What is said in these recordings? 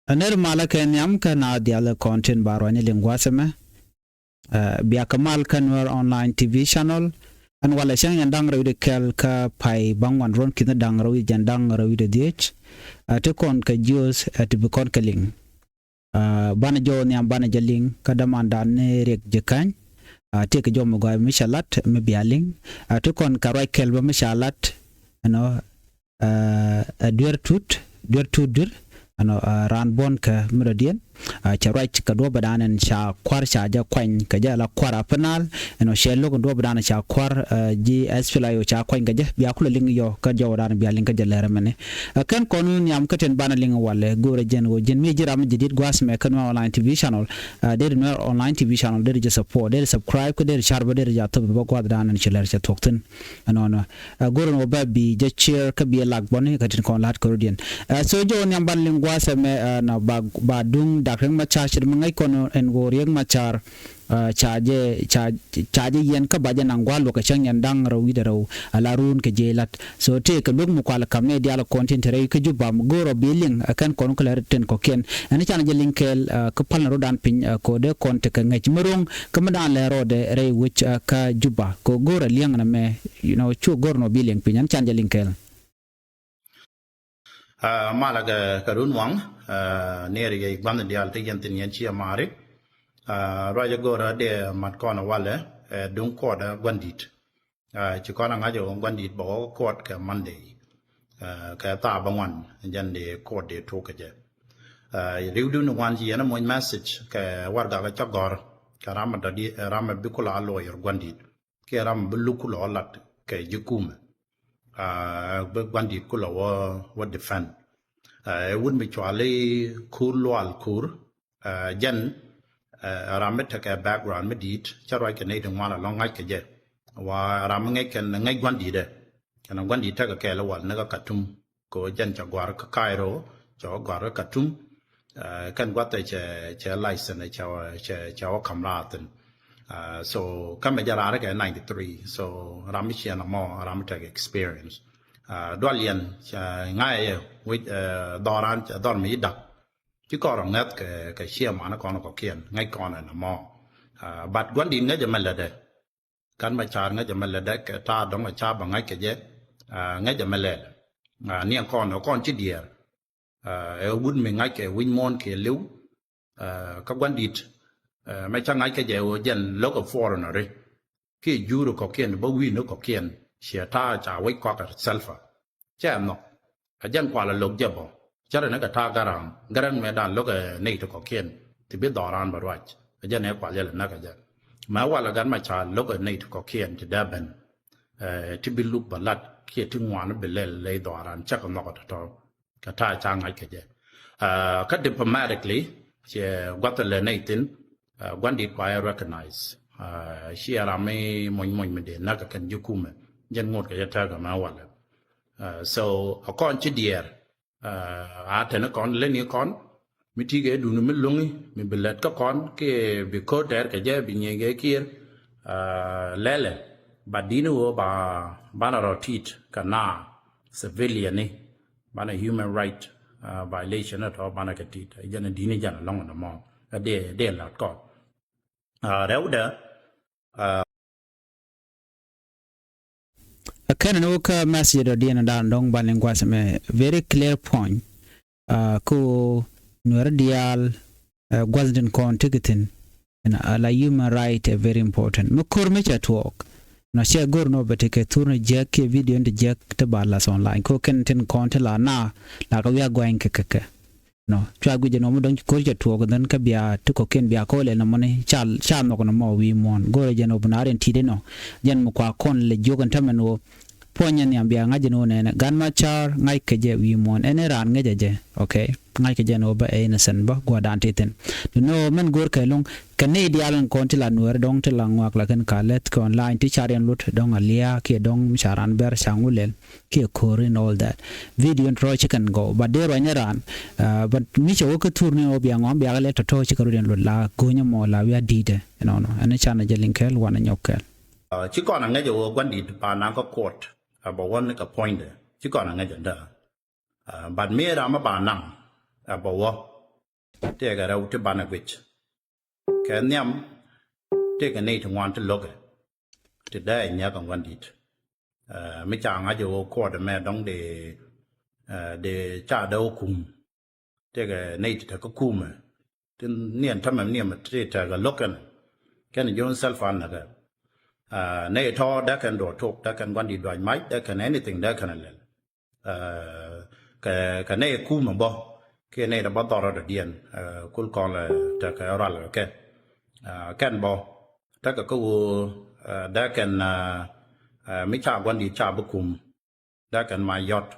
Aner mala ken yam ka na diala content baro ni lingwaseme. Biya kamal ka Nuer online TV channel. An wala siyang yandang rawi de kel ka pai bangwan ron kina dang rawi jandang rawi de diech. Te kon ka jios te bikon ka ling. Bana jo nyam bana jaling kadamanda ne riek jikany. Te ka jo mogay mishalat me bialing. Te kon ka roi kel ba mishalat. Duer tut dur. Ran bon ka miradian cha right ka do badanan sha kwar sha ja kwany ka ja la kwara penal shelo ko do badana sha kwar ji asfila yo cha kwany ka ja biya kula ling yo ka jo ran biya ling ka jalere mane kan konu nyam ka ten bana ling wale gore jen go jen mi jiram jidit gwas me kan online TV channel der no online TV channel der je support der subscribe ko der share ba der ja to ba ko danan chiler cha tokten gore no ba bi je share ka bi lag bone ka ten kon lat ko dien so jo nyam ban ling gwas me na ba dung dakreng machar shir mangai kono en go riek machar chaje yen ka baja nangwa lokacin yan dang rawi da raw alarun ke jelat so te ka lug mu kwala kamne diala content re ka juba mu goro billing akan kono kala ten ko ken ani chan je linkel ka palna rodan pin ko de konte ka ngaj murung ka madan le rode re which ka juba ko goro liang na me chu gorno billing pin an chan je linkel malaga karun wang neri ye gwan dial te yentin yen chi amari raja gora de mat kona wale dung koda gwandit chi kona ngajo gwandit bo kot ka monday ka ta bangwan jan de kot de to ka je riudu no wan ji na mo message ka warga ka chagor ka ramada di ram bikula lawyer gwandit ke ram bulukula lat ka jikume gwandit kula wa defend wouldn't be actually cool wal kur jen ramet ka background medit charo ka ne dum wala long ke je wa ram ngai ken ngai gwandi de kana gwandi ta ka la wal na ka katum ko jen cha gwar ka kairo cho gwar ka katum kan gwata che license cha wa kamraten so kama jara ka 93 so ram chi na mo ram ta experience Dwalian ngay with Doran Don mi dak chứ có rằng net cái xe mà nó còn có kiên ngay còn là mò bạt quan điểm ngay cho mình là đấy căn machar ngay cho mình là đấy cái ta đóng machar bằng ngay cái gì ngay cho mình là niệm con nó con chứ địa ở bên mình ngay cái win mon cái liu các quan điểm mấy trang ngay cái gì ở dân local foreigner đấy cái euro có kiên bao win nó có kiên xe ta trả quay qua cái selfa chứ em nó cái dân qua là lục giờ bỏ cho nên cái ta garang mấy đàn lúc cái này nó có kiên thì biết đòi ran bảo vậy cái dân này qua giờ là nó cái dân mà qua là gắn mà trả lúc cái này có kiên thì đa bên thì biết lúc bảo lát khi thứ ngoan nó bị lấy đòi ran chắc là nó có đó cái ta trang ngay cái gì cái diplomatically thì qua từ lần này tin quan điểm phải recognize khi làm mấy mình để nó cái cần giúp mình dân ngột cái ta cái mà vậy so ở con chỉ địa thế nó còn lên những con mình chỉ cái đủ nó mình lung mình bị lật các con cái bị cố der cái gì bị nhẹ cái kia lele bà đi nữa bà nó rotit cái na civilian này bà nó human right violation đó bà nó cái tít dân nó đi này dân nó long nó mò để lật con đâu đó Kan no ka message do diana dan dong balen gwasame very clear point ko Nuer dial gwasden kon tigitin ala human right very important mukur me chat work na she gor no beteke turna jek video de jek te balas online ko ken ten kon te la na la ka wiya gwain keke no twa guje no mo don ko chat work dan ka biya to ko ken biya ko le na mone chal no no mo wi mon gore jeno bunaren tide no jen mo kwa kon le jogan tameno ponyan yam biya ngaje no ne gan machar ngai keje wi mon ene ran ngaje je okay ngai keje no ba e na san ba gwa dan titen no men gor kai long canadian kontila Nuer dong te langwak la kan kalet ko online ti charian lut dong alia ke dong charan ber sangulel ke korin all that video tro chicken go but there wa ran but mi cho ko turni o biya ngom biya le to chikaru den lut la gonya mo la wi dide no ane chana je linkel wana nyokel chỉ còn là ngay chỗ quan điểm bà nàng có court bảo vấn cái point đấy chỉ còn là ngay chỗ đó bạn mẹ ra mà bà nàng bảo te ga rau te bana gwich ka nyam te ga nei to want to look te da nya kan wan dit mi cha nga jo ko de me dong de cha do kum te ga nei te ka kum tin nien ta man nien te ta ga lokan kan jo self an na ga nei to da kan do tok da kan wan dit do mai da kan anything da kan le ka nei kum bo ke nei da ba do ra dien kul kon la ta ka ra la ke kan bo ta ka ko da kan mi cha wan dit cha bu kum da kan ma yot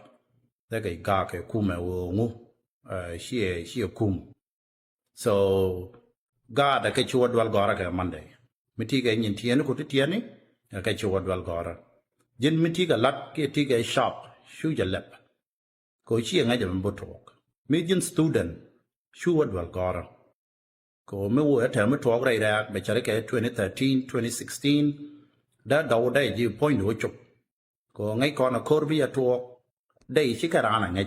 da ka ga ke kum wo ngu she kum so ga da ke chuo dwal gora ka mande mi ti ga nyin tien ko ti tien ni ka chuo dwal gora jin mi ti ga lat ke ti ga shop shu ja lep ko chi nga ja bu tok mi jin student shu dwal gora ko mi wo ta mi tok rai da be cha ke 2013 2016 da daw da ji point wo chuk ko ngai ko na kor bi ya tok dai chi ka ra na ngai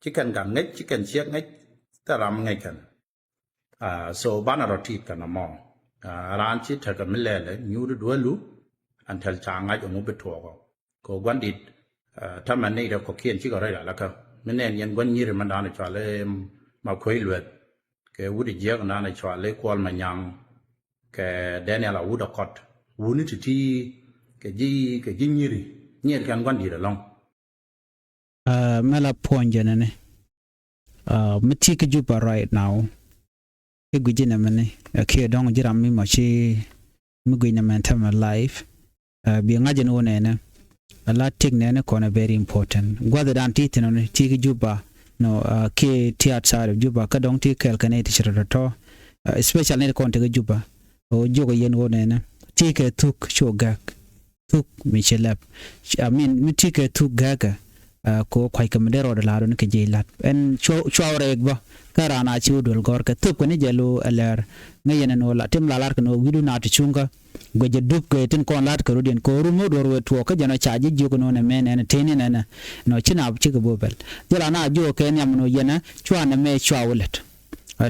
chi kan ga ngai chi kan chiek ngai ta ram ngai kan so bana roti kan mo ran chi ta ka mi le nyu du lu an tel cha ngai ngo be to ko gwan dit ta man nei da ko kien chi ko ra la ka mi ne yen gwan nyir man da na cha le ma khoi luet ke wu di je na na cha le kwal ma nyang ke daniel wu da kot wu ni ti ke ji nyiri nyer kan gwan dit long mela ponje ne miti ke juba right now ke gujina mane ke dong jiram mi ma chi mi gujina man tam life bi ngaje no ne la tik ne ko na very important gwada dan ti tino ne ti ke juba no ke ti outside of juba ka dong ti kel kan ti shira to especially ne ko te juba o jogo yen wo ne ti ke tuk shogak tuk mi chelap I mean mi ti ke tuk gaga ko kwai ka medero de laro ne ke jelat en chawre ba karana chi udol gor ka tup ko ne jelo aler ngayene no la tim lalar ko no widu na to chunga goje dup ko tin kon lat ko rudin ko rumo dor we to ka jana chaji jogo no ne men en teni ne no china bu chi go bobel jela na jo ke nyam no yena chwana me chawlet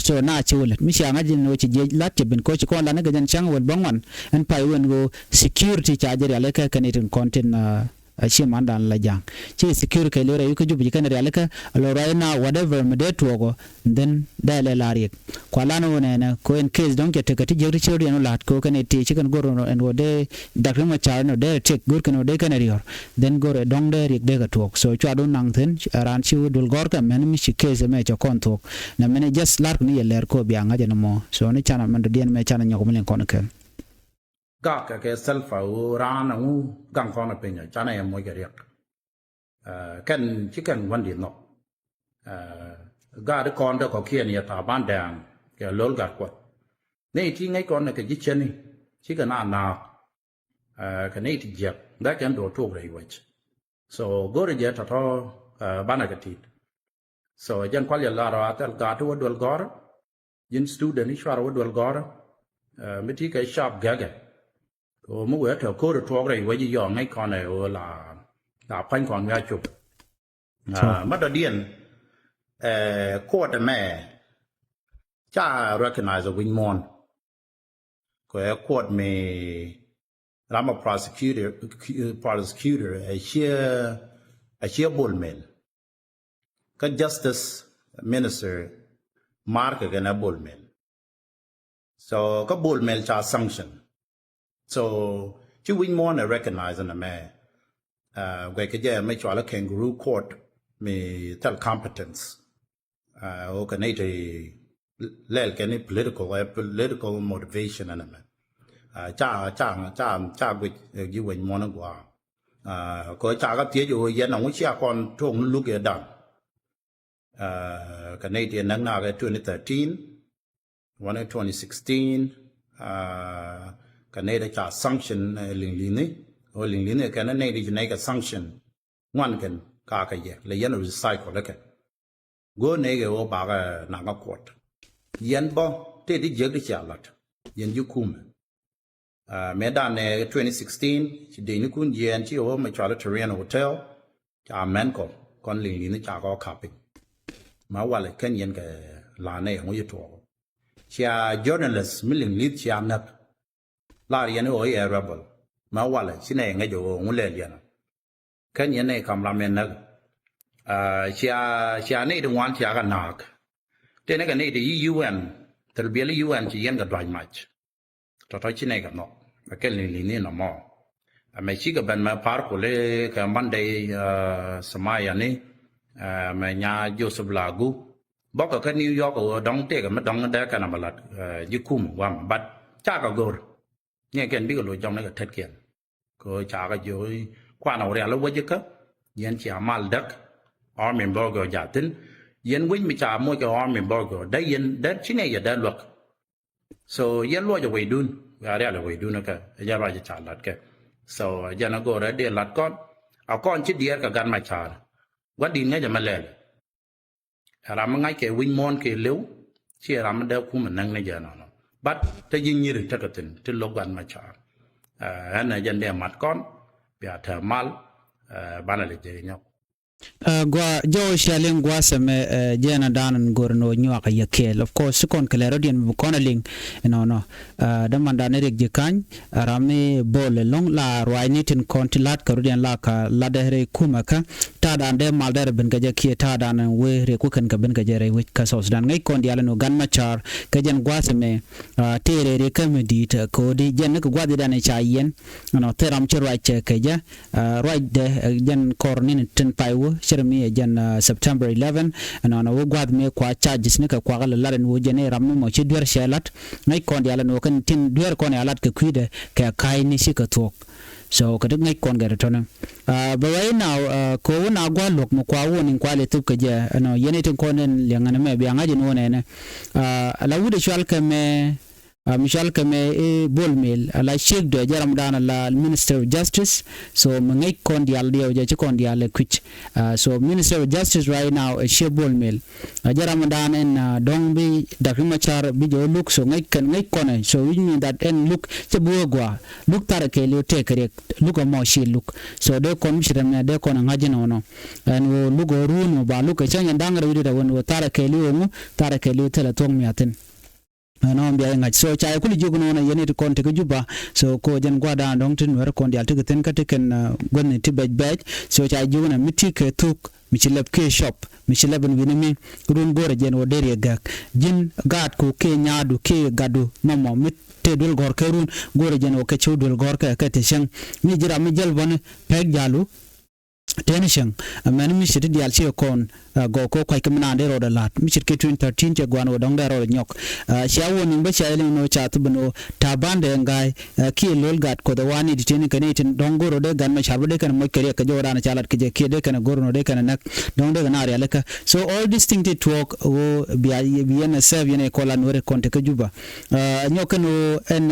so na chiwlet mi sha ngajin no chi je lat bin ko chi kon la ne gajan chang wol bangwan en pai wen go security charger ale ka kanetin content chi mandan la jang chi secure ke lore yu ko jubi kan re alaka lora na whatever me de togo then da le lari ko la no ne ko en case don ke te ti jeri chori no lat ko kan ti chi kan goro no en wode dakre ma char no de check gur kan de kan rior then gore dong de rik de ga tok so chwa don nang then ran chi dul gor ka men mi chi case me cho kon tok na men just lar ni ler ko bi anga je no mo so ni chana man de dien me chana nyoko men kon kan ga ka ke selfa u rana u gang kona penya chana ya mo ga riek kan chicken wan di no ga de kon de ko kien ya ta ban dang ke lol ga ko nei ti ngai kon na ke ji chen ni chi ka na ka nei ti jep da kan do to rei wach so go re je ta to bana ga ti so jan kwal ya la ra ta ga to dol gor yin student ni shwara dol gor mi ti ka sharp ga o mu we to ko to re we ji yo ngai kon ne o la pan kon ga chup ma da dien ko da me cha recognize a win mon ko ko me rama prosecutor a sheer bullmel ka justice minister mark ga na bullmel so ka bullmel cha sanction so you win more than recognize in a man we could yeah make sure kangaroo court me tell competence o can it lel can political motivation and a man cha with you win more than go ko cha ga tie yo yen na chi kon thong lu ke dan Canadian nang na 2013 one in 2016 Canada cha sanction ling ni o ling ni kan na di na ka sanction one can ka ye le yan recycle le ka go ne ge o ba ga na ga court yan bo te di je cha lat yan ju kum me da ne 2016 chi de ni kun yen chi o ma cha terrain hotel cha men ko kon ling ni cha ko ka pe ma wa le kan yan ka la ne ngi to chia journalist milling lead chia nak la yen o ye rebel ma wala sine ngai jo ngule lian kan yen ne kam la men nak chia ne de wan chia ga nak te ne ga ne de UN ter bi le UN chi yen ga dwan mach to chine ga no ka li ni no mo me chi ga ban ma par ko le ka mande samaya ni me nya Joseph Lagu bok ka New York o dong te ka ma dong da ka na balat yikum wam bat cha ka gor nghe cái biết rồi trong này cái thật kiện, có trả cái gì qua nào ra lúc bây giờ yên chỉ amal đất, army burger giả tính, yên quên mình trả mua cái army burger, đấy yên đấy chính này giờ đấy luật, so yên lo cho quay đun, ra là quay đun nữa cái, giờ lo cho trả lát cái, so giờ nó gọi đấy để lát con chỉ đi cái gan machar, quát đi ngay cho mà lên, làm ngay cái win mon cái liu, chỉ làm đeo cũng mình năng này giờ nào. But ta yin như ta tin til logan machar anh dân để mặt con bia thở mal ban là để nhau gwa jo shaling gwa same jena danan gorno nyaka yakel of course kon klerodian bu konaling no da mandane rek jikany rami bol long la roinitin kontilat karodian la ka la dehre kumaka ta dan de malder ben gaje ki ta dan we re ku kan ka ben gaje re we ka sos dan ngai kon diala no gan machar ka jen gwa same tere re kamedi ta ko di jen ko gwa dan cha yen no teram chirwa che ka ja right de jen kornin tin paiwo Shermi jan September 11 and on a gwad me kwa charges ne ka kwa la ren wo jene ramno mo chi duer shelat ngai kon diala no kan tin duer kon alat ka kwide ka kai ni shi ka tok so ka ngai kon ga retona but right now ko na gwa lok mo kwa wonin kwa le tup ka je no yene tin kon le ngana me bi ngaji no ne ala wude shwal ka me Michal kame bol mel ala sheikh do jaram dana la Minister of Justice so mangai kon dial dio je kon dial kwich so Minister of Justice right now a sheikh bol mel jaram dana en dong bi dakimachar bi jo look so ngai kon so we mean that en look che buogwa look tara ke le te correct look mo shi look so de kon mishram ne de kon ngaji no en wo look run ba look chanya dangra wi da won tara ke le mu tara ke le tele tong miaten no mbiya ngaj so cha kuli jogo no yene to konte ko juba so ko jen gwada dong tin wer kon dial to ten kateken gonni tibaj baj so cha jogo na mitike tuk michilab ke shop michilab winimi run gore jen o dere gak jin gat ko ke nyaadu ke gadu momo mit te dul gor ke run gore jen o ke chudul gor ke te shang mi jira mi jel bon peg jalu tension man mi shit dial chi kon go ko kwai kamna de ro da lat mi shit ke 2013 je gwan odong da ro nyok sha woni ba sha no cha tu bno ta bande ngai ki lol gat ko da wani di tin kane tin dongo ro de gan ma sha de kan mo kere ka jora na chalat ke je ke de kan gor no de kan nak dong de na re ka so all this thing to talk o bi na serve ne ko la no re konte ka juba nyok no en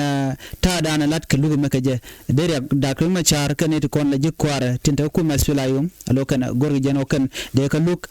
ta da na lat ke lu me ke je de da ko ma char kane to kon la je kwara tin ta ku ma alokan gorgi jeno kan de ka look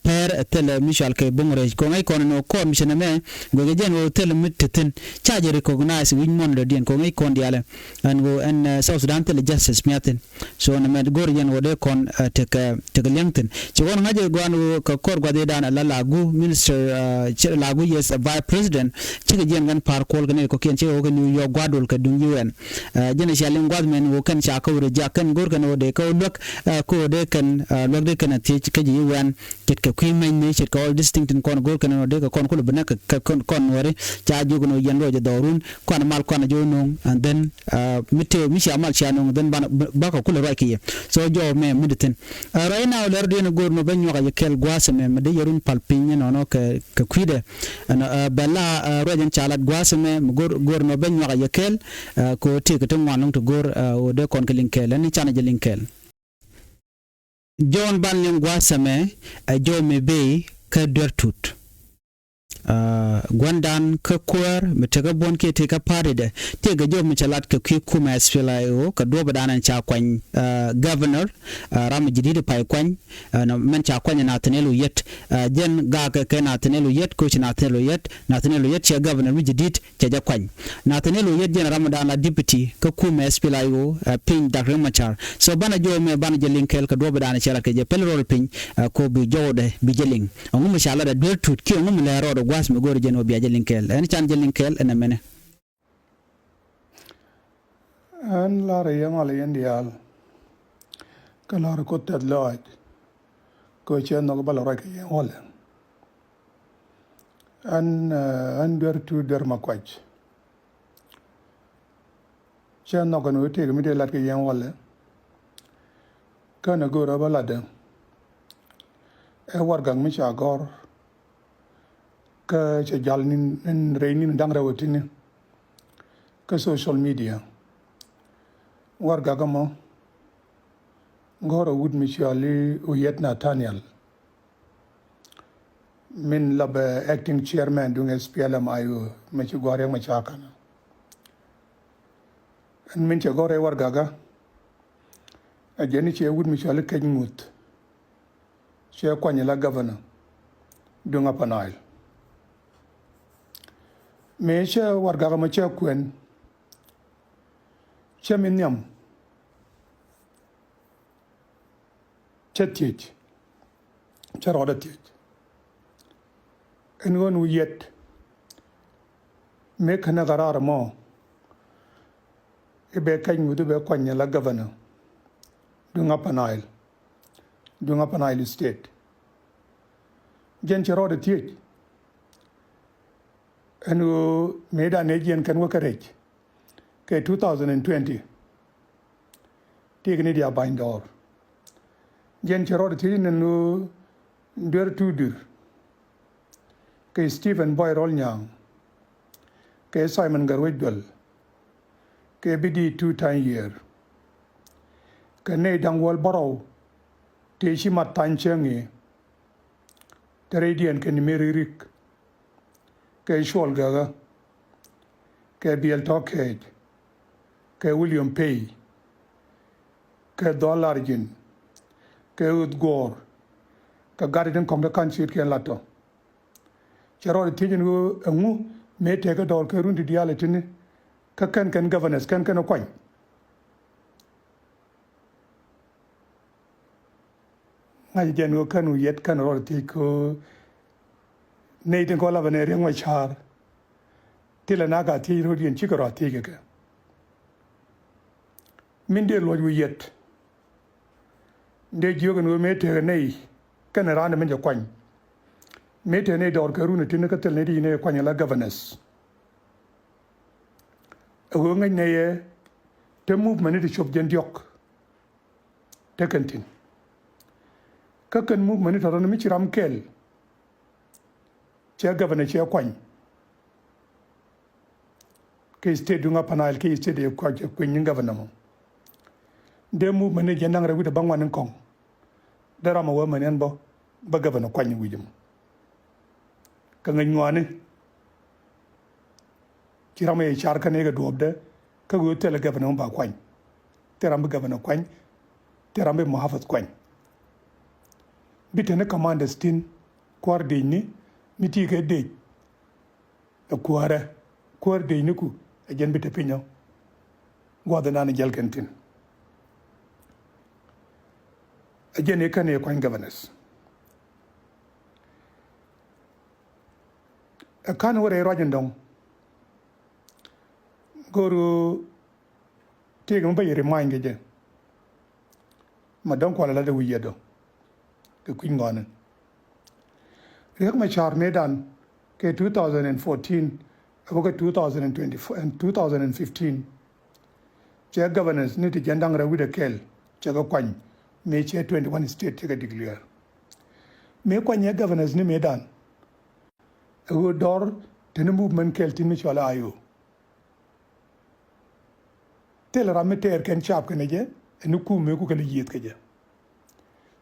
per tel Michal ke bongre ko ngai kon no ko mission me gorgi jeno tel mitten charge recognize win mon de ko ngai kon diale and go and South Sudan tel justice miaten so na med gorgi jeno de kon te ka lengten so on ngaje gwan ko kor gade dan la lagu minister lagu yes vice president ci gen gan par kol gane ko ken ci o New York gwadol ka dun UN jena shalen gwadmen wo kan cha ko re jakan gorgan o de ko lok ko de kan lok de kan ti ka ji wan ket ka kwi men ne chet ko all distinct kon gor kan no de ka kon ko bna ka kon wore cha jogo no yendo je dorun kon mal kon jo no and then mite mi sha mal cha no then ba ka kula raki so jo me muditen right now ler de no gor no ben nyoga kel gwasa me de yerun palpin no ka kwide bella rojen chalat gwasa me gor no ben nyoga kel ko ti ka tan wanong to gor o de kon kelinkel ni chana je linkel John Banling Gwasame a jo me be ka dertut gwandan ka kuer mitega bon ke te ka paride te ga jo michalat ka kwi kuma SPLIO ka do badanan cha kwan governor ram jidide pai kwan na men cha kwan nathaneal oyet jen ga ka nathaneal oyet ko nathaneal oyet cha governor mi jidid cha ja kwan nathaneal oyet jen ramadan la deputy ka kuma SPLIO pin dakre machar so bana jo me bana jelin kel ka do badanan cha ka je pelrol pin ko bi jode bi jelin ngum shala da do tut ki ngum le ro was me gor jeno biya jelinkel en chan jelinkel en mene an la re yang ala yendial ka la ko tet loit ko chen no bala ra ke wala an der ma kwach chen no no te mi de lat ke yan wala kana go ra bala de e war gang mi cha gor ka cha jal nin reinin dang rawatini ka social media war gagamo ngoro wud mi chali oyet nathaneal min labe acting chairman dung SPLM ayu me chi gore ma chakana en min che gore war gaga a jeni che wud mi chali kanyut che kwanyela governor dunga panail me che war gaga ma che kwen che minyam che tiech che roda tiech en gon uyet me kana garar mo e be kany mudu be kwanya la governor dunga panail state jen che roda tiech en meda nejen kan wakarech ke 2020 tigni dia bindor jen che roda tiech nenu duer ke Stephen Boy Rolnyang ke Simon Garwedwell ke bidi 2 year ke ne dangwal borow te shi matanchenge teredian ke nimeri riek ke shol gaga ke biel tokej ke William Pay ke Dolarjin ke Udgor ke garden kom de kanchit ke lato charo tijin go ngu me te ka dol ke rundi diality ni ka kan governance kan kwany ngai jen go kan yet kan ro ti ko nei den ko la bane reng machar tila na ga ti ro dien chi ko ra ti ke min de lo yet de jogo no me te nei kan ra na men je kwany me te ne dor ka runi tin ka tel ne di ne kwany la governance wo ngai ne ye te movement ni chop jen diok te kantin ka kan movement ta ron mi chiram kel che governor che kwany ke state dunga panal ke state de kwa kwany ni governor mo de movement ni jenang rewi de bangwan kong dara ma wo manen bo ba governor kwany wijum ka ngai ngwane chiram e char ka ne ga dobde ka go tele governor ba kwany teram ba governor kwany teram ba muhafaz kwany bitene commanders tin kwar de ni miti ke de kwar de ni ku ajen bite pinyo goda nan jel kentin ajen e kan e kwany governors kan wore rajin dong goru tigum ba yiri mange je ma don ko la de wiyedo ke kuin ngone riek machar medan ke 2014 aboka 2024 and 2015 che governance ni ti jandang ra wida kel che ga kwany me che 21 state che ga declare me kwany governance ni medan go dor tene movement kel tin mi chola ayo tel rameter ken chap ken je enu ku me ku ken yit ke je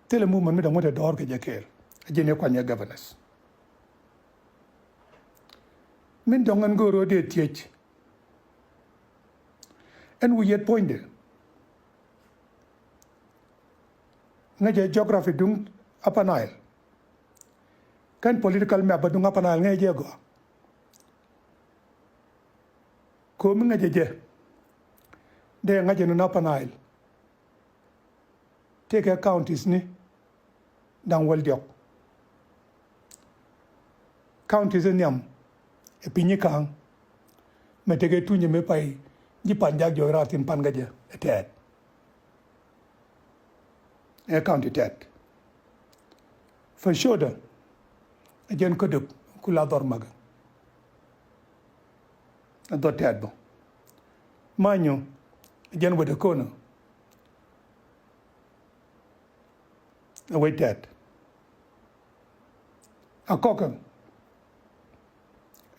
tel movement mi da ngode dor ke je kel je ne kwanya governance min dongan go ro de tiech and we yet point there ngaje geography dung Upper Nile kan political map dung Upper Nile ngaje go ko min ngaje je de ngaje no Upper Nile take counties ni dan wal diok counties nyam e pinyi kang me tege tunye me pai ji panjak jo ratin pan gaje etet e county tet for sure da ajen ko dep kula dor maga do tet bo manyo ajen wede kono away tet akokan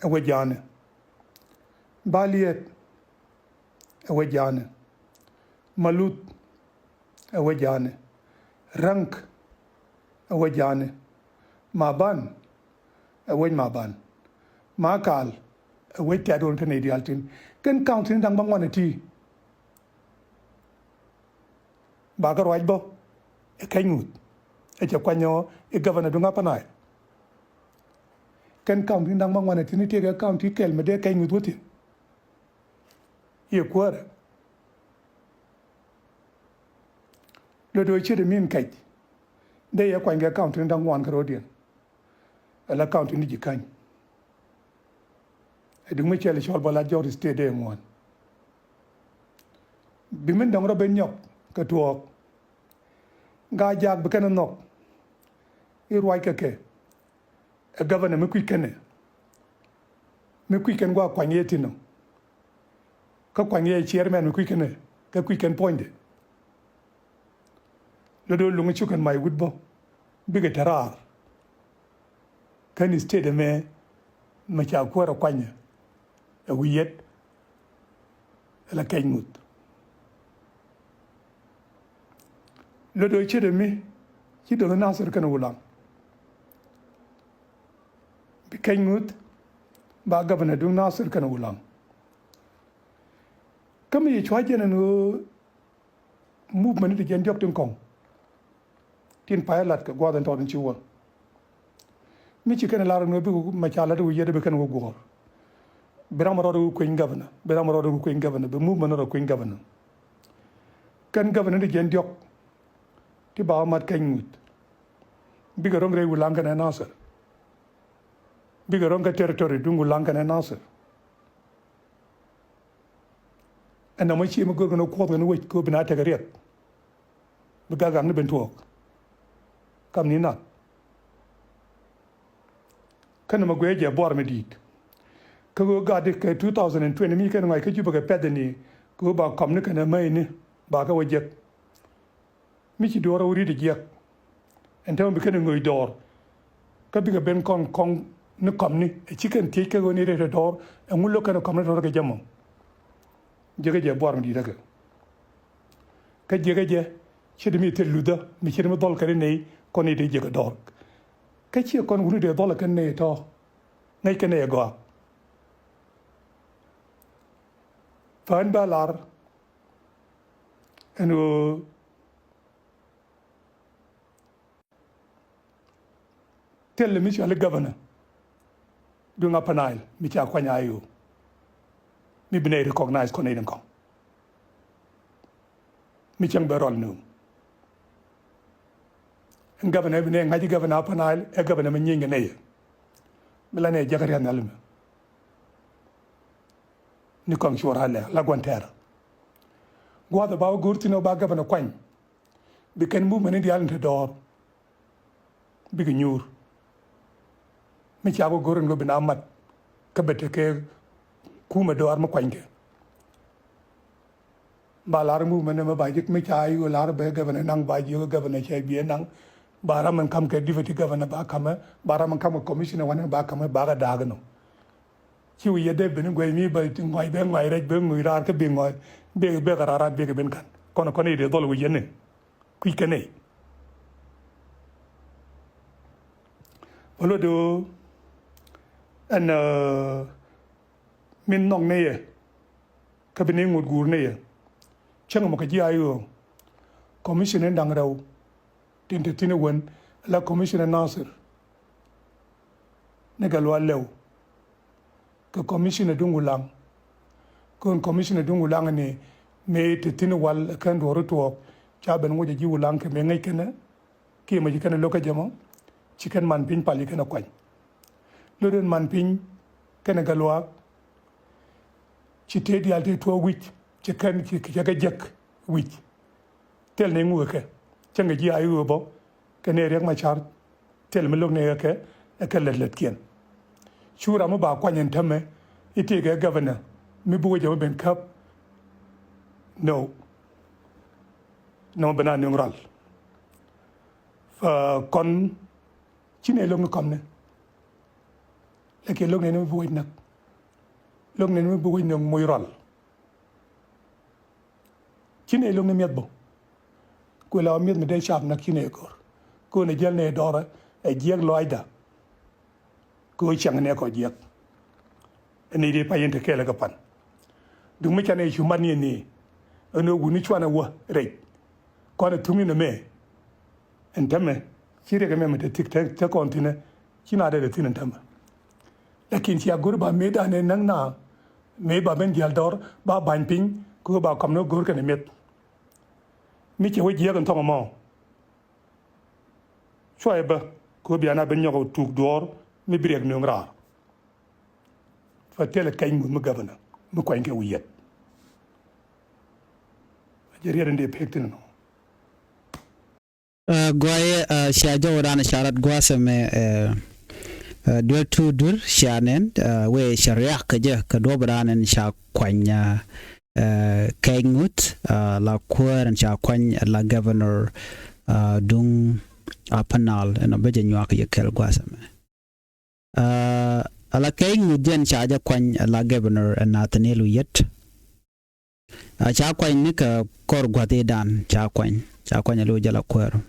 away jane baliet away jane malut away jane rank away jane maban away maban makal away tet on Canadian tin ken counting dang bangwan ti bagar wajbo e kanyut e kwanyo e governor dunga panai ken county dang mangwana tini tega county kel mede kay ngut wotin ye kwara lo do chede min kay de ya kwanga county dang wan karodien ala county ni jikany e dung me chele chol bala jor state de mon bimen dang ro ben nyok ka tuok ga jag be kana nok i ruac ke a governor me quicken gwa kwanye tino ka kwanye chairman me quicken ka quicken point lo do lungu chukan mai gudbo biga tarar kan state me ma cha kwara kwanye a wiyet la kanyut lo do chede mi ci do nasir kana wulang bi kanyut ba governor dung nasir kana wulang kam yi chwa jena no movement de gen jok tin kong tin pilot ka gwa dan ton ci won mi ci kana lar no bi ma cha la do yede be kana go gor biram ro do ko governor biram ro do ko governor be movement ro ko governor kan governor de gen jok ti ba mat kanyut biga rong re wulang kana nasir biga rong ka territory dung wulang kana nasir ana mo chi mo go no ko no ko bina ta gariet biga gang ni ben tuok kam ni na kana mo gwe je bor me dit ko go ga de 2020 mi kana ngai ka ju ba ka pedani ko ba kam ni kana mai ni ba ka wajek mi ci dora wuri de jek entaw bi kana ngoy dor ka bi ga ben kon ni kom ni e ci kan ti ka go ni re dor e ngullo kana kom na dor ga jammo jege je bor mi daga ka jege je ci de mi te luda mi ci de dol kare nei kon ni de jege dor ka ci kon wuri de dol kan nei to nei kan nei go fan balar eno tell mi ci governor dunga panail mi ci akwanya ayo mi bine recognize ko ne ko mi ci ngbe rol no governor bine ngaji governor panail e governor mi nyinga ne mi la ne jagari na luma ni ko ci wara la gontera gwada ba gurtino ba governor kwany bi ken mu mene di alante dor bi nyur mi ci ago goren go bina mat ka bete ke kuma do arma kwange ba lar mu mene ma ba jik mi chai go lar be governor nang ba ji go governor chai bi nang bara man kam ke deputy governor ba kama bara man kam commissioner wan ba kama ba ga dagno ci wi yede ben go mi ba ti ngoy be ngoy rek be ngoy rar ke be ngoy be ga rar be ben kan kono kono de dol wi yene ku kene wala do and min nong ne ye ka bini ngut gur ne ye chang ma ka ji ayo commissioner dang raw tin te tin won la commissioner Nasir ne galwa lew ka commissioner dungulang kon commissioner dungulang ne me te tin wal kan do to cha ben ngo ji wulang ke me ngai kana ki ma ji kana loka jamo ci kan man pin pali kana kwany lo den man pin kana galwa ci te di alte to wich ci kan ci ga jek wich tel ne ngu ke changa ji ayu bo kene riek machar tel me lok ne ke ka let kien shura mo ba kwanyen tame ite ga governor mi bu jo ben kap no bana ngral fa kon ci ne lok kom ne leke lok ne no bu nak lok ne no bu no moy ral ci ne lok ne miet bo ko la miet me de chap nak ci ne ko ne jel ne dora e jiek loida ko chang ne ko jiek ni de payente kele ka pan du mi chane human ni ono guni chwana wa re ko ne tumi ne me entame chire ke me te tik te kontine china de tin entame lakin ti agur ba me da ne nang na me ba ben dial dor ba ban ping ko ba kam no gor ke ne met mi che wo jiek en tongo mo choiba ko biana ben nyogo tuk dor mi brek no ngra fa tele kay mu gavana mu ko nge wiyet jeri rende pektin no goye shaja wadana sharat gwasa me dur tu dur shanen we sharia kaje ka dobranen sha kwanya kayngut la kuan sha kwanya la governor dung apanal en abeje nyak ye kel gwasame ala kay nguden chaja kwan la governor nathaneal yet cha kwan ni ka kor gwate dan cha kwan lo jala kwero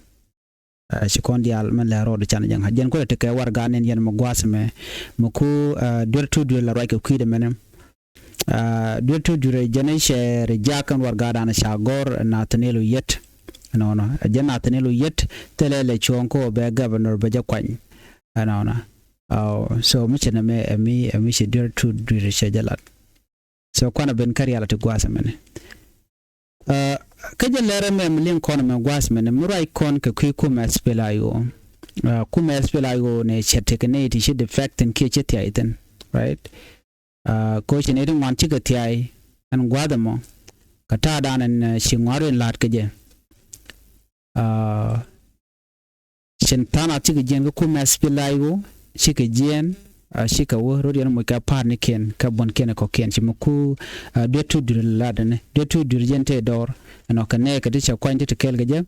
sekondial men la rodo chan jang hajen ko te kay war ganen yen mo gwasame mo ku dur tu dur la roike kuide menem dur tu dur jene shere jakan war gadana cha gor nathaneal yet no nathaneal yet telele chonko be governor be jakwany so michena me she dur tu dur shajalat so kwana ben kariala to gwasa mene kaje lere me mlin kono me gwasa mene murai kon ke ku ma spelayo ne chetekene ti she defect en ke cheti aiten right ko chene dum wan chiga tiai an gwadamo kata danan shingwaro lat kaje shin tana chiga jen ko ma spelayo shika jen shika wo rodian mo ka par ni ken ka bon ken ko ken chimuku de tu dur ladane de tu dur jente dor no kane ka dicha kwante te kel gaje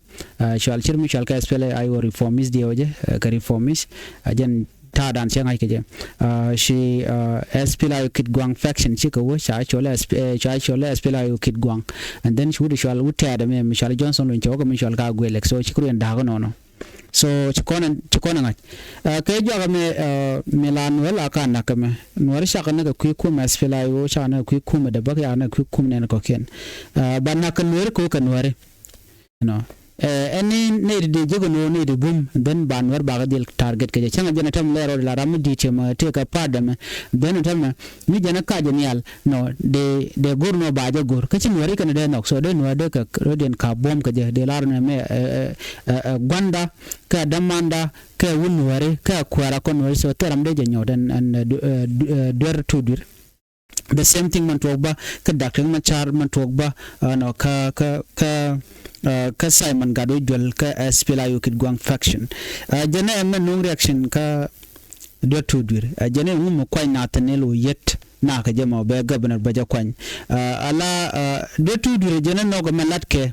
shal chirmi shal ka spele ayo reformist dioje ka reformist jen ta dan chen ai keje shi spela kit gwang faction chika wo cha chola spela kit gwang and then shudi shal uta da me Michelle Johnson lo choga Michelle ka gwelek so chikuru ndago no so chikona ngai ke joga me lan wala kana kame Nuer shaka na ku ku mas fela yo shana ku ku me da bak ya na ku ku ne ko ken banna kan Nuer ko kan Nuer any need de jogo no need boom then banwer baga del target ke changa jana tam lero la ram di chema te ka padam then tam ni jana ka janial no de gurno baja gur ka chin wari kan de nok so de no de ka rodien ka bom ka je de lar ne me gwanda ka damanda ka wunware ka kwara kon wari so teram de janyo den and dur to dur the same thing man togba ka dakeng machar man togba no ka Simon Gado jol ka spela yo kit gwang faction jene em no reaction ka do to dur jene mo kwai nathaneal yet na ka jema be governor baja kwany ala do to dur jene no go malatke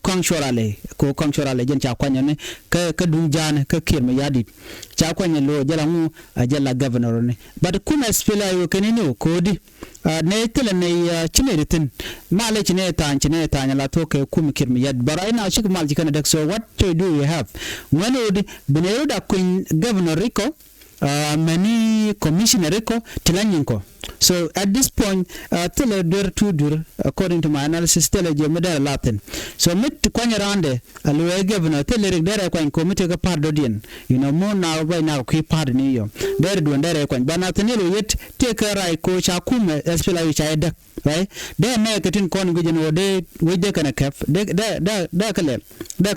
kongshorale jen cha kwanya ne ka dun jane ka kirma yadi cha kwanya lo jala mu jala governor ne but kuna spela yo kenini kodi ne tele ne chine male chine ta la to ke kum kirma yad bara ina shik mal jikana dak so what do you have when would benero da kun governor Rico many commissioner ko tilanyin. So at this point, tell dur to dur, according to my analysis, tell a jemeda Latin. So mit kwanya rande, a governor, tell a dere kwan committee a pardodian. You know, more now by now, keep pardon you. There do and dere kwan, but nathaneal yet take a right coach akume, especially which I had, right? They make it in con vision day, with the kind of cap,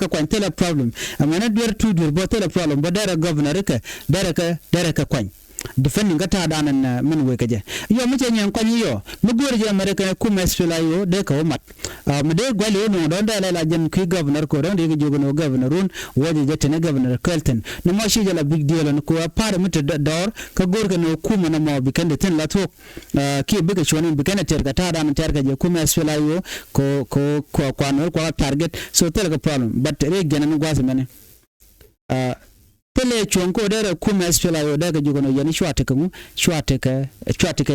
kwan tell a problem. I mean, not dur to dur, but tell a problem, but there a governor, dereka kwan. Defending gata dan and men wekaje yo mete nyan kwani yo mugore je america ku mesfila yo de ka omat mede gwale no don da la jen ku governor ko don de jogo no governor run wodi je tene governor Kelton no mo shi la big deal no ko par mete dor ka gorga no ku mo mo bikande ten la to ki biga shoni bikane ter gata dan ter ga je ku mesfila yo ko kwano ko target so tel ga problem but re genan gwasa mene tele chonko dere kuma spela yo daga jugono yani shwateka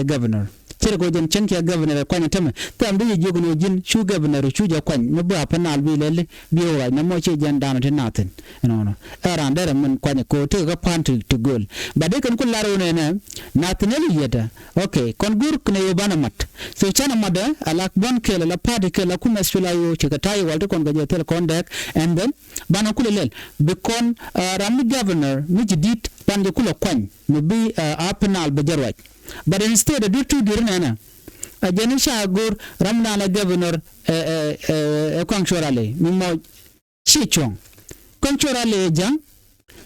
governor tere ko jen chenke governor kwanya teme tambi jugono jin shu governor chuja kwany no ba panal bi lele biyo wa na mo che jen dano te naten no era ndere mun kwanya ko te ga pantu to gol bade kan kullaro ne nathaneal yeta okay kon gur kne yo bana mat so chana mada alak bon kele la party kele kuma spela yo chika tayi walto kon ga tel kon dek and then bana kulelel bikon rami governor mijidit pande kula kwany no bi apenal bejarwaj but instead do to dirnana a jenisha gor ramna la governor konchorale mimo chichong konchorale jang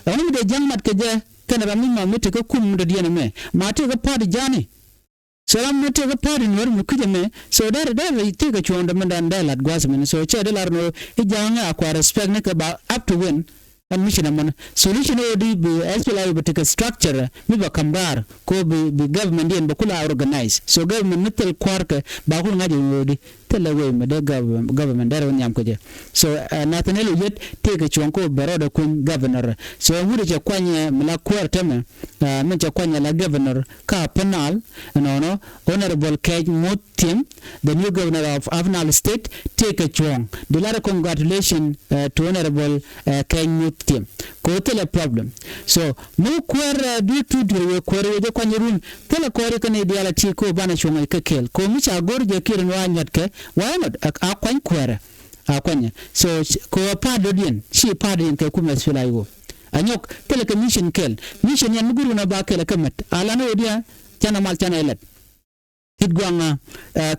oni de jang mat keje kan ramima mete ko kum de diena me mate ga pad jani salam mete ga pad Nuer mu kuje me so dare te ga chonda mandan dalat gwasmen so che de larno ijanga akwa respect ne ka ba up to win and mission amon solution odi be especially but take a structure mi ba kambar ko be government and bakula organize so government nitel kwarka ba ko ngaje odi telewe me de government dare nyam ko je so nathaneal yet take chonko beroda kun governor so wude je kwanye mla kwarteme me je kwanye la governor ka penal no honorable Kaj Mutim the new governor of Avnal state take a chong the lot of congratulations to honorable Kaj Mutim ko tele problem so no kwara du to do kwara je kwanye run tele kwara kan diala ti ko bana chonga kekel ko mi cha gorje kirin wa nyatke why not akwan kwara akwanya so ko padodien shi padodien ke kuma sfila yo anyok tele ka mission yan muguru na ba kele kamat ala no dia chana mal chana elet hitgwanga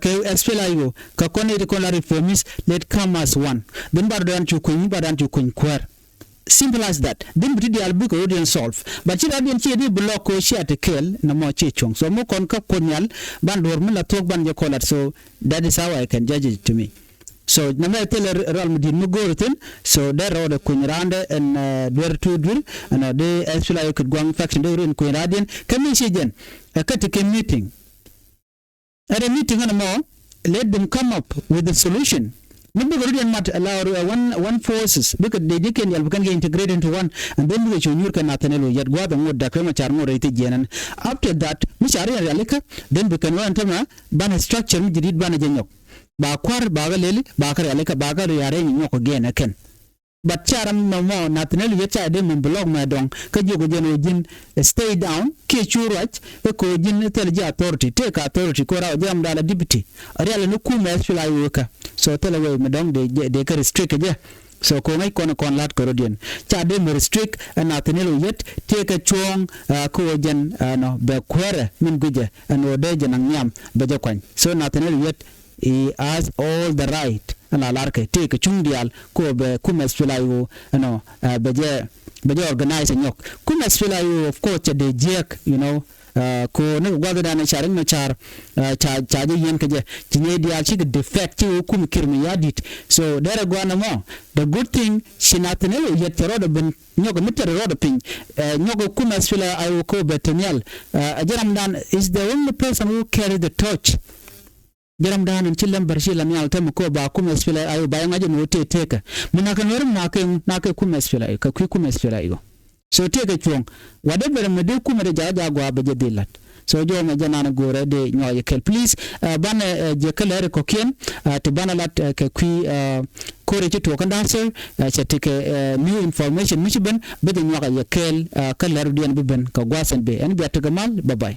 ke sfila yo ka kone de kola reformist let come as one then badan tu kun kwar simple as that then bit the albuko audience solve but she rabien chi di block ko shi atkel na mo chi chong so mo kon ka konyal bandor mi la tok ban je kolat so that is how I can judge it to me so na me tele ral mudin mu goroten so there road kunyrande and duer to dur and de actually I could go on faction de rin kunyradien kami shi jen a katike meeting at a meeting on more let them come up with a solution. Maybe we not allow one forces because they can integrate into one and then we should can nathaneal yet go the more that machar more rated jenan after that machar alika then we can run tama ban structure mi did ban jenyok ba kwar ba galeli ba kar alika ba gar yare nyok again again but charam no more nathaneal yet cha dem blog ma don ka jogo jeno jin stay down ke churach ko jin telja authority take authority ko ra jam dala deputy ariala no kuma espila yoka so tell away madam they can restrict je so ko ngai kon lat ko rodien cha de restrict nathaneal yet take a chong ko jen no be kwere min guje and ode jen nyam be je kwan so nathaneal yet he has all the right and alarke take a chung dial ko be kuma espila yo no be organize nyok kuma espila yo of course de jek you know ko ne gwada da na sharin machar cha je yen kaje tinye dia chi defect chi hukum kirmi yadit so dere gwana mo the good thing nathaneal yet roda ben nyogo mitere roda pin nyogo kuma espila ayo ko betanial ajaram dan is the only person who carry the torch jaram dan en chilam barshi lam yal tam ko ba kuma espila ayo bayan aje no teka munaka norum na kai kuma espila ka kuma espila yo so teka chong whatever me de kuma de jaja gwa be dilat so jo me janana gore de nyoye kel please ban je kelere ko ken to banalat ke kore ci to kan da sir ce take new information mishi ben bada nyaka ya kel ka lar diyan ben ka gwasan be an biya ta gamal bye bye